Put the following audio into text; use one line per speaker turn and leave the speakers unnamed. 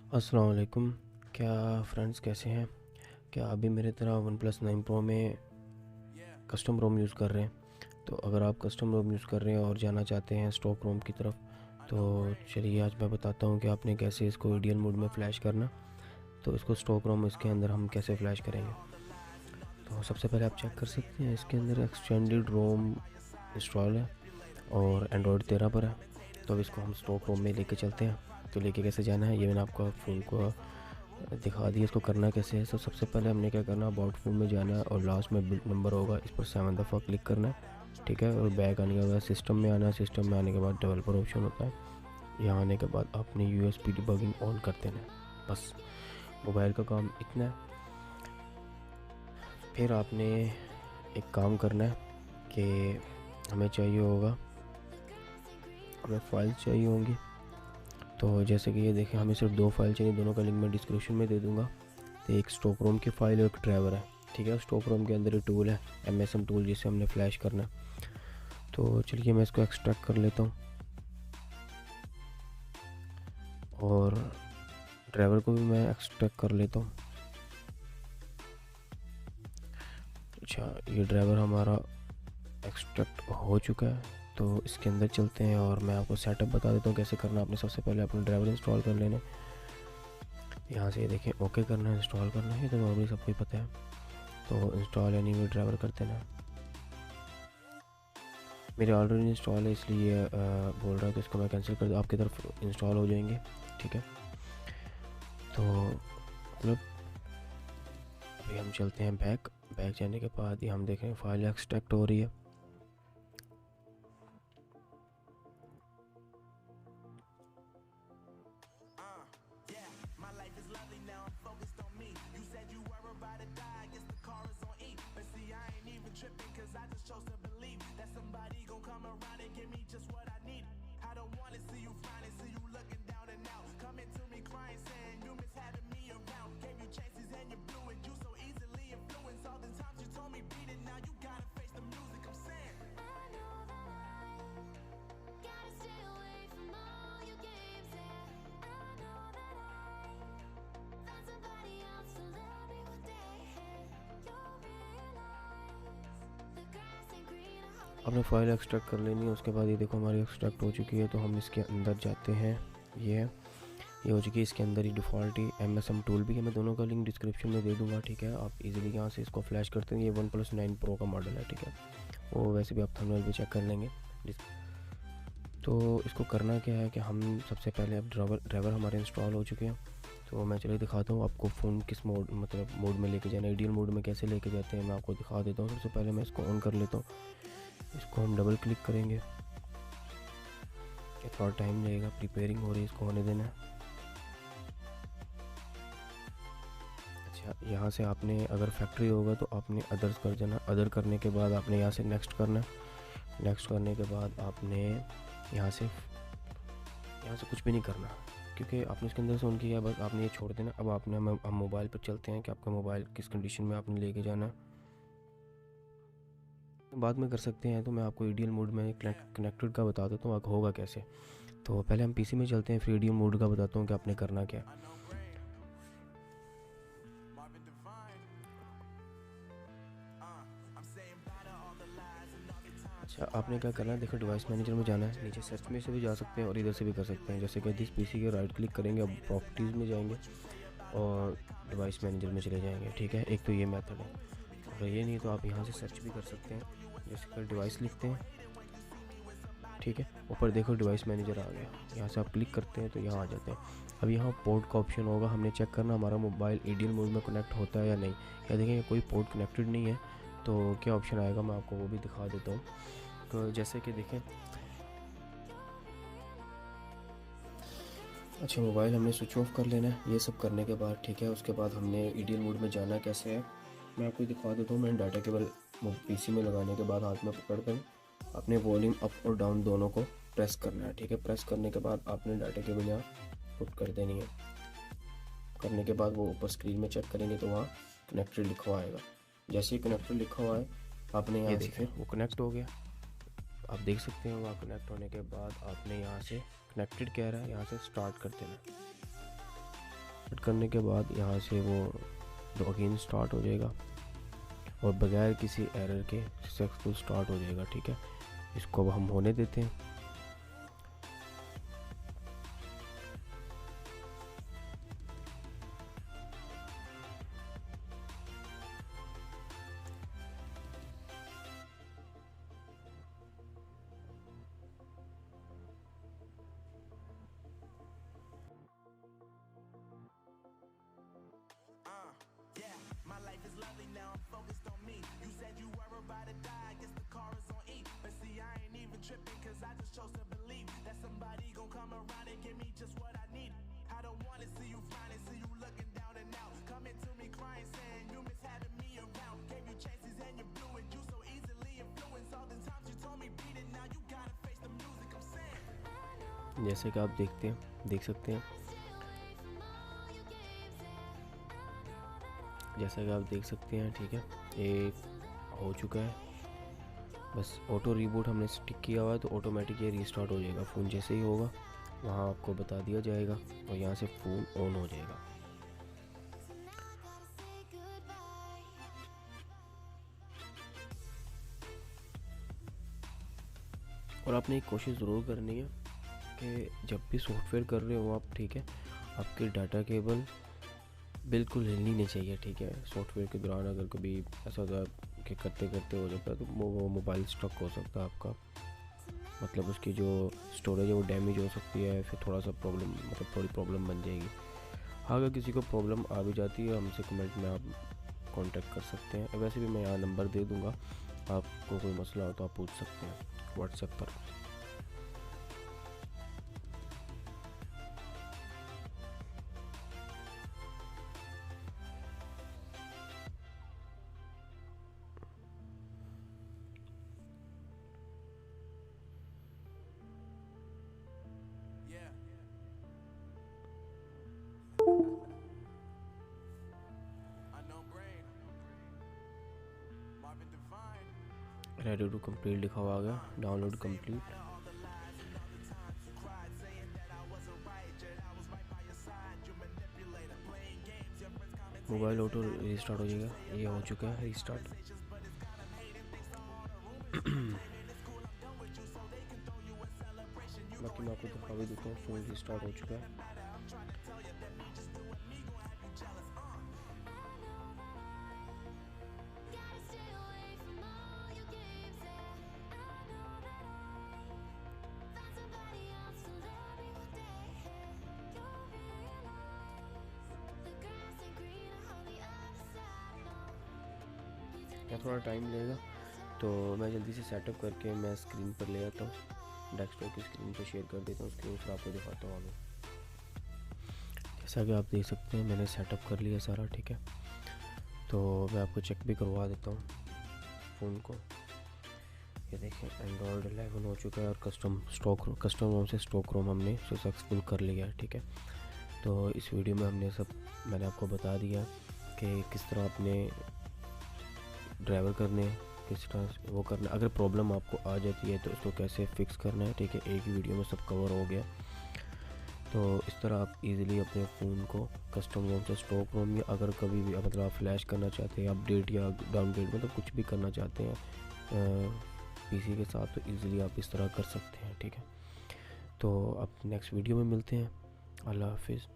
अस्सलाम वालेकुम। क्या फ्रेंड्स कैसे हैं? क्या आप भी मेरे तरह वन प्लस 9 प्रो में कस्टम रोम यूज़ कर रहे हैं? तो अगर आप कस्टम रोम यूज़ कर रहे हैं और जाना चाहते हैं स्टॉक रोम की तरफ, तो चलिए आज मैं बताता हूँ कि आपने कैसे इसको आइडियल मोड में फ़्लैश करना। तो इसको स्टॉक रोम इसके अंदर हम कैसे फ़्लैश करेंगे। तो सबसे पहले आप चेक कर सकते हैं इसके अंदर एक्सटेंडेड रोम इंस्टॉल है और एंड्रॉयड 13 पर है। तो अब इसको हम स्टॉक रोम में लेके चलते हैं। तो लेके कैसे जाना है ये मैंने आपको फ़ोन को दिखा दिया। इसको करना कैसे है। तो सबसे पहले हमने क्या करना, अबाउट फोन में जाना है और लास्ट में बिल्ड नंबर होगा, इस पर 7 दफ़ा क्लिक करना है, ठीक है। और बैक आने के बाद सिस्टम में आना है। सिस्टम में आने के बाद डेवलपर ऑप्शन होता है। यहाँ आने के बाद आपने यूएसबी डिबगिंग ऑन कर देना है। बस मोबाइल का काम इतना है। फिर आपने एक काम करना है कि हमें चाहिए होगा, हमें फाइल चाहिए होंगी। तो जैसे कि ये देखें, हमें सिर्फ 2 फाइल चाहिए, दोनों का लिंक मैं डिस्क्रिप्शन में दे दूँगा। तो एक स्टॉक रोम की फ़ाइल और एक ड्राइवर है, ठीक है। स्टॉक रोम के अंदर एक टूल है MSM टूल, जिससे हमने फ़्लैश करना है। तो चलिए मैं इसको एक्सट्रैक्ट कर लेता हूँ और ड्राइवर को भी मैं एक्सट्रैक्ट कर लेता हूँ। अच्छा, ये ड्राइवर हमारा एक्सट्रैक्ट हो चुका है। तो इसके अंदर चलते हैं और मैं आपको सेटअप बता देता हूँ कैसे करना। आपने सबसे पहले अपना ड्राइवर इंस्टॉल कर लेना। यहाँ से देखें ओके करना है, इंस्टॉल करना है, ये तो नॉर्मली सबको ही पता है। तो इंस्टॉल एनीवे ड्राइवर कर देना। मेरे ऑलरेडी इंस्टॉल है इसलिए बोल रहा है, तो इसको मैं कैंसिल कर दूँ, आपकी तरफ इंस्टॉल हो जाएंगे, ठीक है। तो मतलब अभी हम चलते हैं बैक जाने के बाद ये हम देख रहे हैं फाइल एक्सट्रैक्ट हो रही है। आपने फाइल एक्सट्रैक्ट कर लेनी है। उसके बाद ये देखो हमारी एक्सट्रैक्ट हो चुकी है। तो हम इसके अंदर जाते हैं। ये हो चुकी है। इसके अंदर ही डिफ़ॉल्ट ही MSM टूल भी है, मैं दोनों का लिंक डिस्क्रिप्शन में दे दूंगा, ठीक है। आप इजीली यहाँ से इसको फ्लैश करते हैं। ये वन प्लस 9 प्रो का मॉडल है, ठीक है। वो वैसे भी आप थंबनेल पे चेक कर लेंगे। तो इसको करना क्या है कि हम सबसे पहले अब ड्राइवर हमारे इंस्टॉल हो चुके हैं। तो मैं चलिए दिखाता हूँ आपको फ़ोन किस मोड मतलब मोड में लेके जाना, आइडियल मोड में कैसे लेके जाते हैं मैं आपको दिखा देता हूँ। सबसे पहले मैं इसको ऑन कर लेता हूँ। इसको हम डबल क्लिक करेंगे, ये थोड़ा टाइम लगेगा, प्रिपेयरिंग हो रही है, इसको होने देना है। अच्छा, यहाँ से आपने अगर फैक्ट्री होगा तो आपने अदर्स कर देना। अदर करने के बाद आपने यहाँ से नेक्स्ट करना है। नेक्स्ट करने के बाद आपने यहाँ से कुछ भी नहीं करना, क्योंकि आपने इसके अंदर से ऑन किया, बस आपने ये छोड़ देना। अब आपने हम मोबाइल पर चलते हैं कि आपका मोबाइल किस कंडीशन में आपने लेके जाना है। बाद में कर सकते हैं, तो मैं आपको आइडियल मोड में कनेक्टेड का बता देता हूँ होगा कैसे। तो पहले हम PC में चलते हैं, फिर आइडियल मोड का बताता हूँ कि आपने करना क्या। अच्छा, आपने क्या करना है, देखो डिवाइस मैनेजर में जाना है। नीचे सर्च में से भी जा सकते हैं और इधर से भी कर सकते हैं। जैसे कि दिस PC के राइट क्लिक करेंगे, अब प्रॉपर्टीज़ में जाएंगे और डिवाइस मैनेजर में चले जाएंगे, ठीक है। एक तो ये मेथड है। और ये नहीं तो आप यहाँ से सर्च भी कर सकते हैं। जैसे कि डिवाइस लिखते हैं, ठीक है। ऊपर देखो डिवाइस मैनेजर आ गया, यहाँ से आप क्लिक करते हैं तो यहाँ आ जाते हैं। अब यहाँ पोर्ट का ऑप्शन होगा, हमने चेक करना हमारा मोबाइल आइडियल मोड में कनेक्ट होता है या नहीं। या देखें कोई पोर्ट कनेक्टेड नहीं है तो क्या ऑप्शन आएगा, मैं आपको वो भी दिखा देता हूँ। तो जैसे कि देखें, अच्छा मोबाइल हमने स्विच ऑफ कर लेना है। ये सब करने के बाद, ठीक है, उसके बाद हमने आइडियल मोड में जाना कैसे है मैं आपको दिखा देता हूँ। मैंने डाटा केबल PC में लगाने के बाद हाथ में पकड़ कर अपने वॉल्यूम अप और डाउन दोनों को प्रेस करना है, ठीक है। प्रेस करने के बाद आपने डाटा केबल यहाँ पुट कर देनी है। करने के बाद वो ऊपर स्क्रीन में चेक करेंगे तो वहाँ कनेक्टेड लिखा हुआ आएगा। जैसे ही कनेक्टेड लिखा हुआ है आपने यहाँ देखें वो कनेक्ट हो गया। आप देख सकते हैं वहाँ कनेक्ट होने के बाद आपने यहाँ से कनेक्टेड कह रहा है, यहाँ से स्टार्ट कर देना। करने के बाद यहाँ से वो लॉगिन स्टार्ट हो जाएगा और बगैर किसी एरर के सक्सेसफुल स्टार्ट हो जाएगा। ठीक है, इसको अब हम होने देते हैं। जैसे कि आप देख सकते हैं, जैसा कि आप देख सकते हैं। ठीक है, ये हो चुका है। बस ऑटो रीबूट हमने स्टिक किया हुआ है तो ऑटोमेटिक ये रीस्टार्ट हो जाएगा। फ़ोन जैसे ही होगा वहाँ आपको बता दिया जाएगा और यहाँ से फ़ोन ऑन हो जाएगा। और आपने एक कोशिश ज़रूर करनी है कि जब भी सॉफ्टवेयर कर रहे हो आप, ठीक है, आपकी डाटा केबल बिल्कुल हिलनी नहीं चाहिए। ठीक है, सॉफ्टवेयर के दौरान अगर कभी ऐसा होता है कि करते करते हो जाता है तो वो मोबाइल स्ट्रक हो सकता है आपका, मतलब उसकी जो स्टोरेज है वो डैमेज हो सकती है, फिर थोड़ा सा प्रॉब्लम, मतलब थोड़ी प्रॉब्लम बन जाएगी। हाँ, अगर किसी को प्रॉब्लम आ भी जाती है हमसे कमेंट में आप कांटेक्ट कर सकते हैं। वैसे भी मैं यहाँ नंबर दे दूँगा, आपको कोई मसला हो तो आप पूछ सकते हैं व्हाट्सएप पर। रेडी टू कंप्लीट लिखा हुआ आ गया, download complete. Mobile auto restart हो जाएगा, ये हो चुका है रीस्टार्ट। बाकी मैं आपको दिखा भी देता हूँ, फ़ोन रीस्टार्ट हो चुका है। या थोड़ा टाइम लगेगा तो मैं जल्दी से सेटअप करके मैं स्क्रीन पर ले आता हूँ, डेस्कटॉप की स्क्रीन पर शेयर कर देता हूँ स्क्रीन, फिर आपको दिखाता हूँ आगे। जैसा कि आप देख सकते हैं मैंने सेटअप कर लिया सारा। ठीक है, तो मैं आपको चेक भी करवा देता हूँ फ़ोन को। ये देखें, एंड्रॉयड 11 हो चुका है और कस्टम रोम से स्टॉक रोम हमने सक्सेसफुल कर लिया है। ठीक है, तो इस वीडियो में मैंने आपको बता दिया कि किस तरह अपने ड्राइवर करने, किस तरह वो करना, अगर प्रॉब्लम आपको आ जाती है तो उसको कैसे फ़िक्स करना है। ठीक है, एक ही वीडियो में सब कवर हो गया। तो इस तरह आप इजीली अपने फ़ोन को कस्टम रोम से स्टॉक रोम, या अगर कभी भी मतलब आप फ्लैश करना चाहते हैं, अपडेट या डाउनग्रेड, मतलब कुछ भी करना चाहते हैं पीसी के साथ, तो इजीली आप इस तरह कर सकते हैं। ठीक है, तो अब नेक्स्ट वीडियो में मिलते हैं। अल्लाह हाफिज़।